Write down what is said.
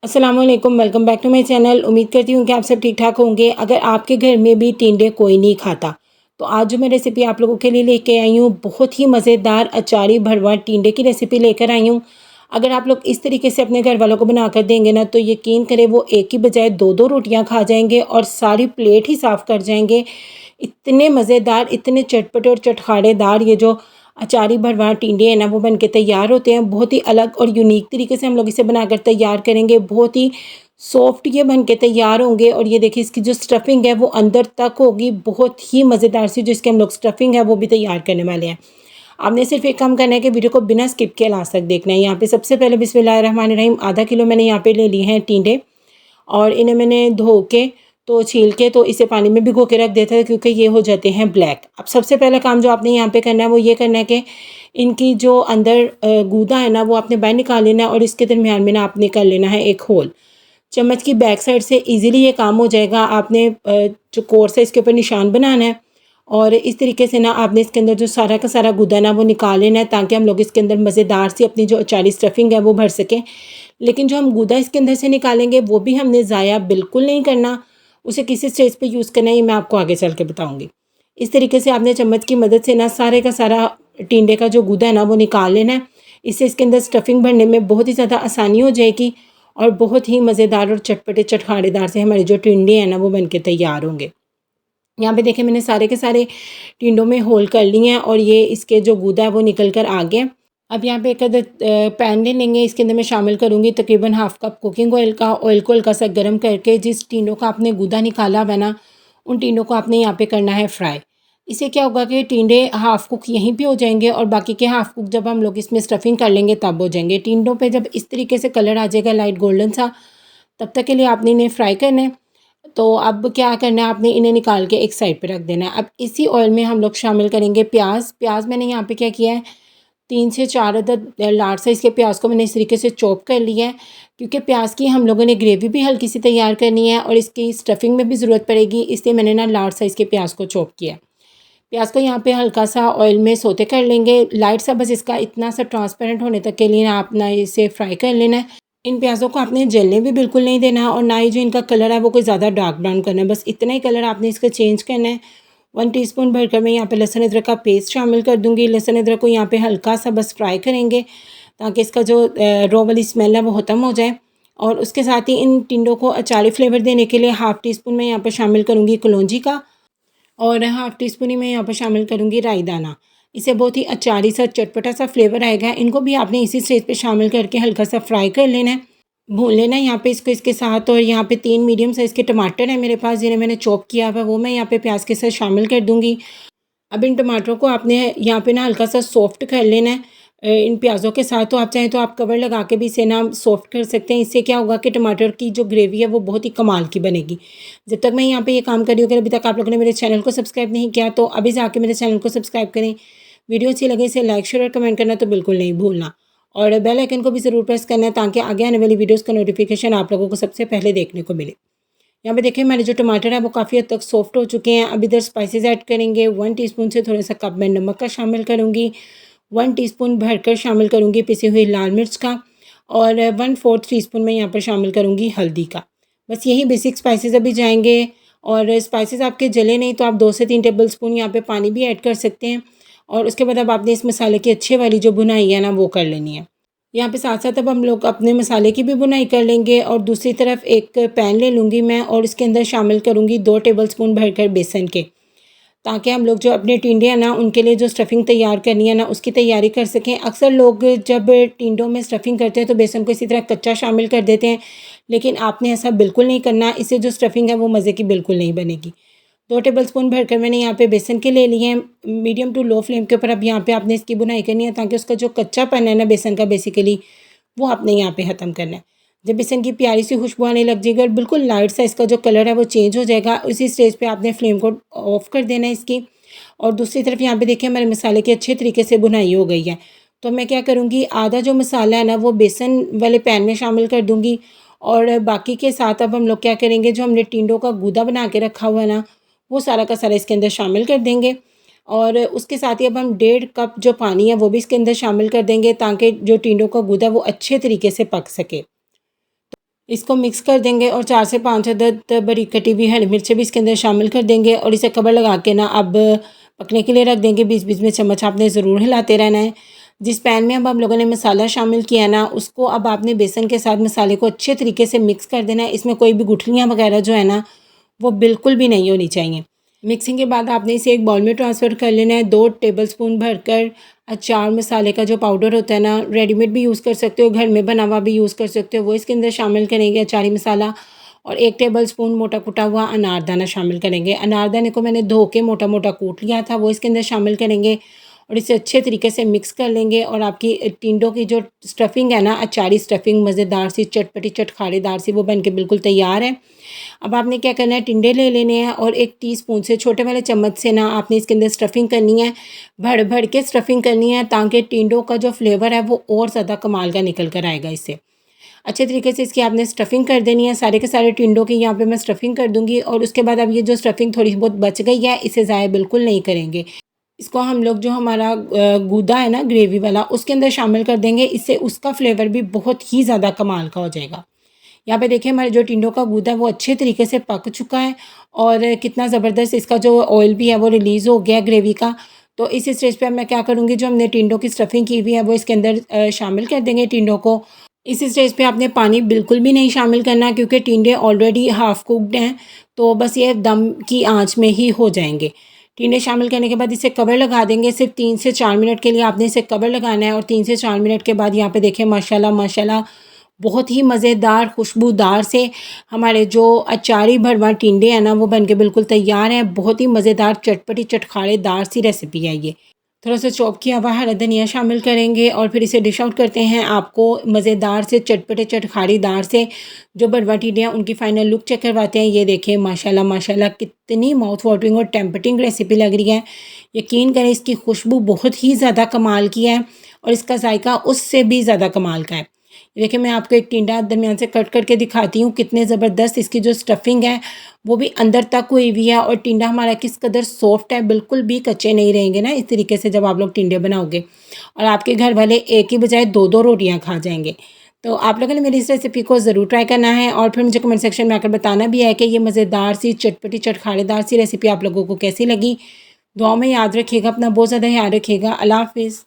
अस्सलामुअलैकुम, welcome back to my channel. उम्मीद करती हूँ कि आप सब ठीक ठाक होंगे। अगर आपके घर में भी टिंडे कोई नहीं खाता तो आज जो मैं रेसिपी आप लोगों के लिए लेके आई हूँ, बहुत ही मज़ेदार अचारी भरवा टिंडे की रेसिपी लेकर आई हूँ। अगर आप लोग इस तरीके से अपने घर वालों को बना कर देंगे ना, तो यकीन करें वो एक की बजाय दो दो रोटियाँ खा जाएंगे और सारी प्लेट ही साफ़ कर जाएंगे। इतने मज़ेदार, इतने चटपटे और चटखारेदार ये जो अचारी भरवा टिंडे हैं ना, वो बन के तैयार होते हैं। बहुत ही अलग और यूनिक तरीके से हम लोग इसे बनाकर तैयार करेंगे। बहुत ही सॉफ्ट ये बन के तैयार होंगे। और ये देखिए, इसकी जो स्टफिंग है वो अंदर तक होगी। बहुत ही मज़ेदार सी जो इसके हम लोग स्टफिंग है वो भी तैयार करने वाले हैं। आपने सिर्फ एक काम करना है कि वीडियो को बिना स्किप किए लास्ट तक देखना है। यहाँ पे सबसे पहले बिस्मिल्लाहिर्रहमानिर्रहीम आधा किलो मैंने यहाँ पे ले लिए हैं टिंडे। और इन्हें मैंने धो के तो छील के तो इसे पानी में भिगो के रख देता है, क्योंकि ये हो जाते हैं ब्लैक। अब सबसे पहला काम जो आपने यहाँ पे करना है वो ये करना है कि इनकी जो अंदर गूदा है ना, वो आपने बाहर निकाल लेना है। और इसके दरमियान में ना आपने कर लेना है एक होल। चम्मच की बैक साइड से इजीली ये काम हो जाएगा। आपने जो कोर्स है इसके ऊपर निशान बनाना है। और इस तरीके से ना आपने इसके अंदर जो सारा का सारा गूदा ना वो निकाल लेना है, ताकि हम लोग इसके अंदर मज़ेदार सी अपनी जो अचारी स्टफिंग है वो भर सकें। लेकिन जो हम गूदा इसके अंदर से निकालेंगे वो भी हमने ज़ाया बिल्कुल नहीं करना। उसे किसी स्टेज पे यूज़ करना है, ये मैं आपको आगे चल के बताऊँगी। इस तरीके से आपने चम्मच की मदद से ना सारे का सारा टिंडे का जो गूदा है ना वो निकाल लेना है। इससे इसके अंदर स्टफिंग भरने में बहुत ही ज़्यादा आसानी हो जाएगी। और बहुत ही मज़ेदार और चटपटे चटखारेदार से हमारे जो टिंडे हैं ना वो बन के तैयार होंगे। यहाँ पे देखिए, मैंने सारे के सारे टिंडों में होल कर लिए हैं और ये इसके जो गूदा है वो निकल कर आ गया। अब यहाँ पे एक अदद पैन ले लेंगे। इसके अंदर मैं शामिल करूँगी तकरीबन हाफ़ कप कुकिंग ऑयल का। ऑयल को हल्का सा गर्म करके जिस टिंडों का आपने गूदा निकाला हुआ है ना, उन टिंडों को आपने यहाँ पे करना है फ्राई। इससे क्या होगा कि टिंडे हाफ़ कुक यहीं पे हो जाएंगे और बाकी के हाफ़ कुक जब हम लोग इसमें स्टफिंग कर लेंगे तब हो जाएंगे। टिंडों पे जब इस तरीके से कलर आ जाएगा लाइट गोल्डन सा, तब तक के लिए आपने इन्हें फ्राई करना है। तो अब क्या करना है, आपने इन्हें निकाल के एक साइड पे रख देना है। अब इसी ऑयल में हम लोग शामिल करेंगे प्याज। प्याज मैंने यहाँ पे क्या किया है, 3 से 4 अदद लार्ज साइज़ के प्याज को मैंने इस तरीके से चॉप कर लिया है, क्योंकि प्याज की हम लोगों ने ग्रेवी भी हल्की सी तैयार करनी है और इसकी स्टफिंग में भी ज़रूरत पड़ेगी, इसलिए मैंने ना लार्ज साइज़ के प्याज को चॉप किया है। प्याज को यहाँ पे हल्का सा ऑयल में सोते कर लेंगे, लाइट सा, बस इसका इतना सा ट्रांसपेरेंट होने तक के लिए ना अपना इसे फ्राई कर लेना है। इन प्याज़ों को आपने जलने भी बिल्कुल नहीं देना और ना ही जो इनका कलर है वो कोई ज़्यादा डार्क ब्राउन करना है, बस इतना ही कलर आपने इसका चेंज करना है। 1 टीस्पून भरकर मैं यहाँ पे लहसुन अदरक का पेस्ट शामिल कर दूँगी। लहसुन अदरक को यहाँ पे हल्का सा बस फ्राई करेंगे, ताकि इसका जो रॉ वाली स्मेल है वो ख़त्म हो जाए। और उसके साथ ही इन टिंडों को अचारी फ्लेवर देने के लिए हाफ़ टी स्पून मैं यहाँ पर शामिल करूँगी कलौंजी का, और हाफ़ टी स्पून ही मैं यहाँ पर शामिल करूँगी राई दाना। इससे बहुत ही अचारी सा चटपटा सा फ्लेवर आएगा। इनको भी आपने इसी स्टेज पे शामिल करके हल्का सा फ्राई कर लेना है, भून लेना है यहाँ पे इसको इसके साथ। और यहाँ पे 3 मीडियम साइज़ के टमाटर हैं मेरे पास, जिन्हें मैंने चॉप किया हुआ है, वो मैं यहाँ पे प्याज के साथ शामिल कर दूँगी। अब इन टमाटरों को आपने यहाँ पे ना हल्का सा सॉफ्ट कर लेना है इन प्याज़ों के साथ। तो आप चाहें तो आप कवर लगा के भी इसे ना सॉफ्ट कर सकते हैं। इससे क्या होगा कि टमाटर की जो ग्रेवी है वो बहुत ही कमाल की बनेगी। जब तक मैं यहाँ पे ये काम कर रही हूँ, अगर अभी तक आप लोगों ने मेरे चैनल को सब्सक्राइब नहीं किया तो अभी जाके मेरे चैनल को सब्सक्राइब करें। वीडियो अच्छी लगे इसे लाइक शेयर और कमेंट करना तो बिल्कुल नहीं भूलना। और बेल आइकन को भी ज़रूर प्रेस करना है, ताकि आगे आने वाली वीडियोज़ का नोटिफिकेशन आप लोगों को सबसे पहले देखने को मिले। यहाँ पे देखिए, हमारे जो टमाटर है वो काफ़ी हद तक सॉफ्ट हो चुके हैं। अब इधर स्पाइसेस ऐड करेंगे। 1 टीस्पून से थोड़ा सा कप मैं नमक का शामिल करूँगी। 1 टीस्पून भरकर शामिल करूँगी पिसी हुई लाल मिर्च का। और 1/4 टीस्पून मैं यहाँ पर शामिल करूँगी हल्दी का। बस यही बेसिक स्पाइसेस अभी जाएंगे। और स्पाइसेस आपके जले नहीं तो आप 2 से 3 टेबल स्पून यहाँ पे पानी भी ऐड कर सकते हैं। और उसके बाद अब आपने इस मसाले की अच्छे वाली जो भुनाई है ना वो कर लेनी है। यहाँ पे साथ साथ अब हम लोग अपने मसाले की भी बुनाई कर लेंगे। और दूसरी तरफ एक पैन ले लूँगी मैं और इसके अंदर शामिल करूँगी 2 टेबलस्पून भरकर बेसन के, ताकि हम लोग जो अपने टिंडे हैं ना उनके लिए जो स्टफिंग तैयार करनी है ना उसकी तैयारी कर सकें। अक्सर लोग जब टिंडों में स्टफिंग करते हैं तो बेसन को इसी तरह कच्चा शामिल कर देते हैं, लेकिन आपने ऐसा बिल्कुल नहीं करना। इससे जो स्टफिंग है वो मज़े की बिल्कुल नहीं बनेगी। 2 टेबलस्पून भरकर मैंने यहाँ पे बेसन के ले लिए हैं। मीडियम टू लो फ्लेम के ऊपर अब यहाँ पे आपने इसकी बुनाई करनी है, ताकि उसका जो कच्चापन है ना बेसन का बेसिकली वो आपने यहाँ पे ख़त्म करना है। जब बेसन की प्यारी सी खुशबू आने लग जाएगी और बिल्कुल लाइट सा इसका जो कलर है वो चेंज हो जाएगा, उसी स्टेज पे आपने फ्लेम को ऑफ़ कर देना है इसकी। और दूसरी तरफ यहाँ पे देखिए, हमारे मसाले की अच्छे तरीके से बुनाई हो गई है। तो मैं क्या करूँगी, आधा जो मसाला है ना वो बेसन वाले पैन में शामिल कर दूँगी। और बाकी के साथ अब हम लोग क्या करेंगे, जो हमने टिंडों का गूदा बना के रखा हुआ है ना वो सारा का सारा इसके अंदर शामिल कर देंगे। और उसके साथ ही अब हम 1.5 कप जो पानी है वो भी इसके अंदर शामिल कर देंगे, ताकि जो टिंडों का गूदा है वो अच्छे तरीके से पक सके। इसको मिक्स कर देंगे और 4 से 5 अदद बारीक कटी हुई हरी मिर्चें भी इसके अंदर शामिल कर देंगे और इसे कवर लगा के ना अब पकने के लिए रख देंगे। बीच बीच में चम्मच आपने ज़रूर हिलाते रहना है। जिस पैन में अब हम लोगों ने मसाला शामिल किया ना, उसको अब आपने बेसन के साथ मसाले को अच्छे तरीके से मिक्स कर देना है। इसमें कोई भी गुठलियाँ वगैरह जो है ना, वो बिल्कुल भी नहीं होनी चाहिए। मिक्सिंग के बाद आपने इसे एक बाउल में ट्रांसफ़र कर लेना है। 2 टेबलस्पून भरकर अचार मसाले का जो पाउडर होता है ना, रेडीमेड भी यूज़ कर सकते हो, घर में बना हुआ भी यूज़ कर सकते हो, वो इसके अंदर शामिल करेंगे अचारी मसाला। और 1 टेबलस्पून मोटा कुटा हुआ अनारदाना शामिल करेंगे। अनारदाने को मैंने धो के मोटा मोटा कूट लिया था, वो इसके अंदर शामिल करेंगे और इसे अच्छे तरीके से मिक्स कर लेंगे। और आपकी टिंडों की जो स्टफ़िंग है ना, अचारी स्टफ़िंग मज़ेदार सी चटपटी चटखारेदार सी, वो बन के बिल्कुल तैयार है। अब आपने क्या करना है, टिंडे ले लेने हैं और 1 टीस्पून से छोटे वाले चम्मच से ना आपने इसके अंदर स्टफ़िंग करनी है। भर भर के स्टफ़िंग करनी है ताकि टिंडों का जो फ्लेवर है वो और ज़्यादा कमाल का निकल कर आएगा इससे। अच्छे तरीके से इसकी आपने स्टफ़िंग कर देनी है। सारे के सारे टिंडों की यहाँ पे मैं स्टफ़िंग कर दूँगी और उसके बाद अब ये जो स्टफ़िंग थोड़ी बहुत बच गई है, इसे ज़ाया बिल्कुल नहीं करेंगे। इसको हम लोग जो हमारा गूदा है ना ग्रेवी वाला, उसके अंदर शामिल कर देंगे। इससे उसका फ्लेवर भी बहुत ही ज़्यादा कमाल का हो जाएगा। यहाँ पे देखिए हमारे जो टिंडों का गूदा है वो अच्छे तरीके से पक चुका है और कितना ज़बरदस्त इसका जो ऑयल भी है वो रिलीज़ हो गया ग्रेवी का। तो इस स्टेज पे अब मैं क्या करूँगी, जो हमने टिंडों की स्टफ़िंग की हुई है वो इसके अंदर शामिल कर देंगे टिंडों को। इस स्टेज पे आपने पानी बिल्कुल भी नहीं शामिल करना क्योंकि टिंडे ऑलरेडी हाफ़ कुक्ड हैं, तो बस ये दम की आँच में ही हो जाएँगे। टिंडे शामिल करने के बाद इसे कवर लगा देंगे। सिर्फ 3 से 4 मिनट के लिए आपने इसे कवर लगाना है और 3 से 4 मिनट के बाद यहाँ पे देखिए माशाल्लाह माशाल्लाह बहुत ही मज़ेदार खुशबूदार से हमारे जो अचारी भरवा टिंडे हैं ना, वो बनके बिल्कुल तैयार हैं। बहुत ही मज़ेदार चटपटी चटखारेदार सी रेसिपी है ये। थोड़ा सा चॉप किया हुआ हरा धनिया शामिल करेंगे और फिर इसे डिश आउट करते हैं। आपको मज़ेदार से चटपटे चटखारीदार से जो भरवा टिंडे हैं उनकी फ़ाइनल लुक चेक करवाते हैं। ये देखें माशाल्लाह माशाल्लाह कितनी माउथ वाटरिंग और टेम्पटिंग रेसिपी लग रही है। यकीन करें इसकी खुशबू बहुत ही ज़्यादा कमाल की है और इसका जायका उससे भी ज़्यादा कमाल का है। ये देखिए मैं आपको एक टिंडा दरमियान से कट करके दिखाती हूँ, कितने ज़बरदस्त इसकी जो स्टफ़िंग है वो भी अंदर तक हुई हुई है और टिंडा हमारा किस कदर सॉफ्ट है, बिल्कुल भी कच्चे नहीं रहेंगे ना इस तरीके से जब आप लोग टिंडे बनाओगे। और आपके घर वाले एक की बजाय 2-2 रोटियाँ खा जाएँगे। तो आप लोगों ने मेरी इस रेसिपी को ज़रूर ट्राई करना है और फिर मुझे कमेंट सेक्शन में आकर बताना भी है कि ये मज़ेदार सी चटपटी चटखारेदार सी रेसिपी आप लोगों को कैसी लगी। दुआओं में याद रखिएगा, अपना बहुत ज़्यादा ख्याल रखिएगा। अल्लाह हाफ़िज़।